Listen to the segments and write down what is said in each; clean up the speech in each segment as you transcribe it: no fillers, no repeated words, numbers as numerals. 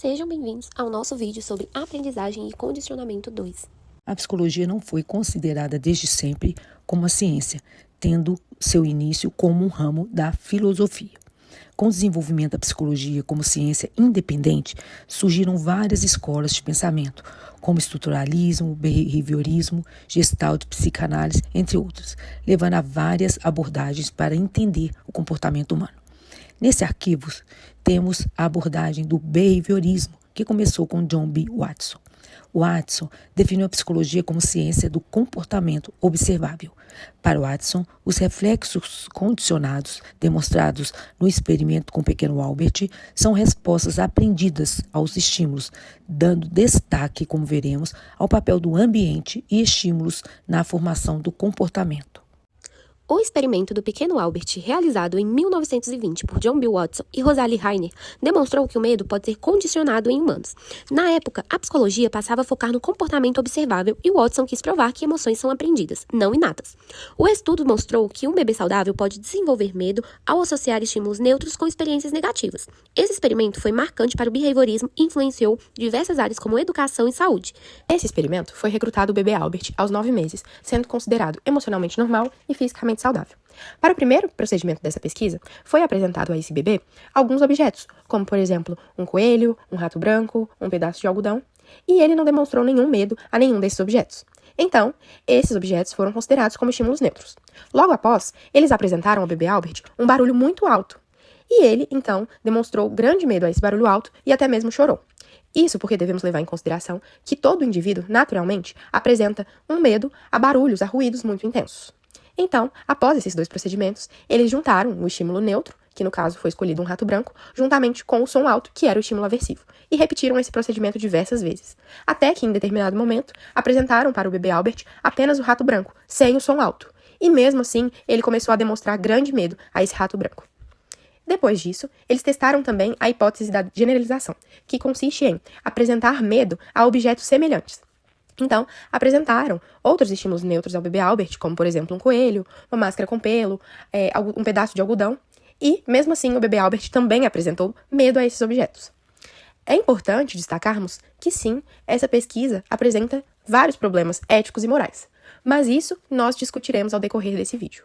Sejam bem-vindos ao nosso vídeo sobre aprendizagem e condicionamento 2. A psicologia não foi considerada desde sempre como uma ciência, tendo seu início como um ramo da filosofia. Com o desenvolvimento da psicologia como ciência independente, surgiram várias escolas de pensamento, como estruturalismo, behaviorismo, gestalt, psicanálise, entre outras, levando a várias abordagens para entender o comportamento humano. Nesse arquivo, temos a abordagem do behaviorismo, que começou com John B. Watson. Watson definiu a psicologia como ciência do comportamento observável. Para Watson, os reflexos condicionados demonstrados no experimento com o pequeno Albert são respostas aprendidas aos estímulos, dando destaque, como veremos, ao papel do ambiente e estímulos na formação do comportamento. O experimento do pequeno Albert, realizado em 1920 por John B. Watson e Rosalie Rainer, demonstrou que o medo pode ser condicionado em humanos. Na época, a psicologia passava a focar no comportamento observável e Watson quis provar que emoções são aprendidas, não inatas. O estudo mostrou que um bebê saudável pode desenvolver medo ao associar estímulos neutros com experiências negativas. Esse experimento foi marcante para o behaviorismo e influenciou diversas áreas como educação e saúde. Esse experimento foi recrutado o bebê Albert aos 9 meses, sendo considerado emocionalmente normal e fisicamente saudável. Para o primeiro procedimento dessa pesquisa, foi apresentado a esse bebê alguns objetos, como, por exemplo, um coelho, um rato branco, um pedaço de algodão, e ele não demonstrou nenhum medo a nenhum desses objetos. Então, esses objetos foram considerados como estímulos neutros. Logo após, eles apresentaram ao bebê Albert um barulho muito alto, e ele, então, demonstrou grande medo a esse barulho alto e até mesmo chorou. Isso porque devemos levar em consideração que todo indivíduo, naturalmente, apresenta um medo a barulhos, a ruídos muito intensos. Então, após esses dois procedimentos, eles juntaram o estímulo neutro, que no caso foi escolhido um rato branco, juntamente com o som alto, que era o estímulo aversivo, e repetiram esse procedimento diversas vezes, até que, em determinado momento, apresentaram para o bebê Albert apenas o rato branco, sem o som alto, e mesmo assim, ele começou a demonstrar grande medo a esse rato branco. Depois disso, eles testaram também a hipótese da generalização, que consiste em apresentar medo a objetos semelhantes. Então, apresentaram outros estímulos neutros ao bebê Albert, como, por exemplo, um coelho, uma máscara com pelo, um pedaço de algodão, e, mesmo assim, o bebê Albert também apresentou medo a esses objetos. É importante destacarmos que, sim, essa pesquisa apresenta vários problemas éticos e morais, mas isso nós discutiremos ao decorrer desse vídeo.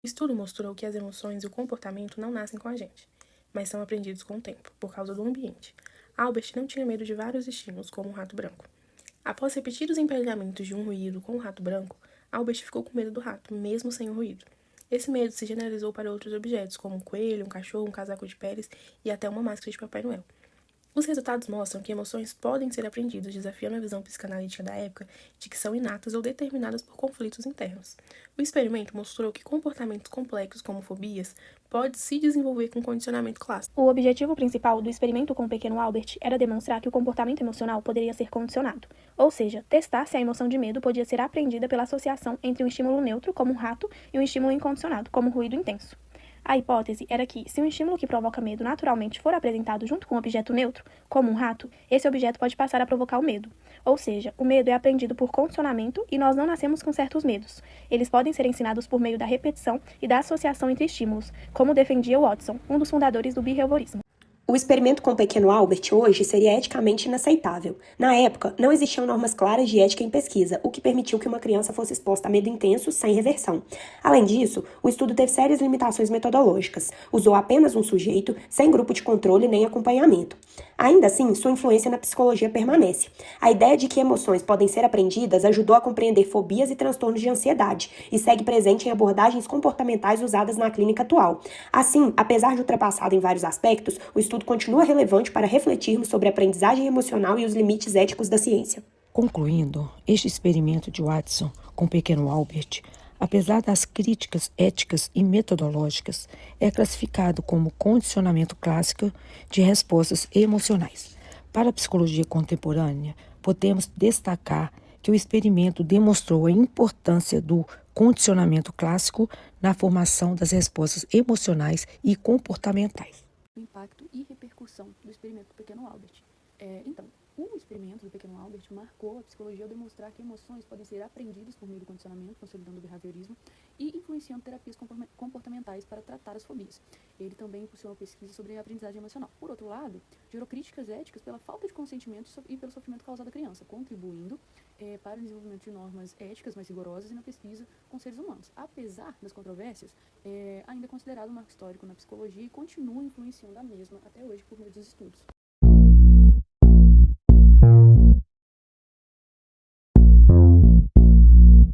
O estudo mostrou que as emoções e o comportamento não nascem com a gente, mas são aprendidos com o tempo, por causa do ambiente. Albert não tinha medo de vários estímulos, como um rato branco. Após repetidos emparelhamentos de um ruído com o rato branco, Albert ficou com medo do rato, mesmo sem o ruído. Esse medo se generalizou para outros objetos, como um coelho, um cachorro, um casaco de peles e até uma máscara de Papai Noel. Os resultados mostram que emoções podem ser aprendidas, desafiando a visão psicanalítica da época de que são inatas ou determinadas por conflitos internos. O experimento mostrou que comportamentos complexos, como fobias, podem se desenvolver com condicionamento clássico. O objetivo principal do experimento com o pequeno Albert era demonstrar que o comportamento emocional poderia ser condicionado, ou seja, testar se a emoção de medo podia ser aprendida pela associação entre um estímulo neutro, como um rato, e um estímulo incondicionado, como um ruído intenso. A hipótese era que, se um estímulo que provoca medo naturalmente for apresentado junto com um objeto neutro, como um rato, esse objeto pode passar a provocar o medo. Ou seja, o medo é aprendido por condicionamento e nós não nascemos com certos medos. Eles podem ser ensinados por meio da repetição e da associação entre estímulos, como defendia Watson, um dos fundadores do behaviorismo. O experimento com o pequeno Albert hoje seria eticamente inaceitável. Na época, não existiam normas claras de ética em pesquisa, o que permitiu que uma criança fosse exposta a medo intenso sem reversão. Além disso, o estudo teve sérias limitações metodológicas. Usou apenas um sujeito, sem grupo de controle nem acompanhamento. Ainda assim, sua influência na psicologia permanece. A ideia de que emoções podem ser aprendidas ajudou a compreender fobias e transtornos de ansiedade e segue presente em abordagens comportamentais usadas na clínica atual. Assim, apesar de ultrapassado em vários aspectos, o estudo continua relevante para refletirmos sobre a aprendizagem emocional e os limites éticos da ciência. Concluindo, este experimento de Watson com o pequeno Albert, apesar das críticas éticas e metodológicas, é classificado como condicionamento clássico de respostas emocionais. Para a psicologia contemporânea, podemos destacar que o experimento demonstrou a importância do condicionamento clássico na formação das respostas emocionais e comportamentais. O impacto e repercussão do experimento do pequeno Albert. Então, o experimento do pequeno Albert marcou a psicologia ao demonstrar que emoções podem ser aprendidas por meio do condicionamento, consolidando o behaviorismo e influenciando terapias comportamentais para tratar as fobias. Ele também impulsionou pesquisas sobre a aprendizagem emocional. Por outro lado, gerou críticas éticas pela falta de consentimento e pelo sofrimento causado à criança, contribuindo para o desenvolvimento de normas éticas mais rigorosas e na pesquisa com seres humanos. Apesar das controvérsias, ainda é considerado um marco histórico na psicologia e continua influenciando a mesma até hoje por meio dos estudos.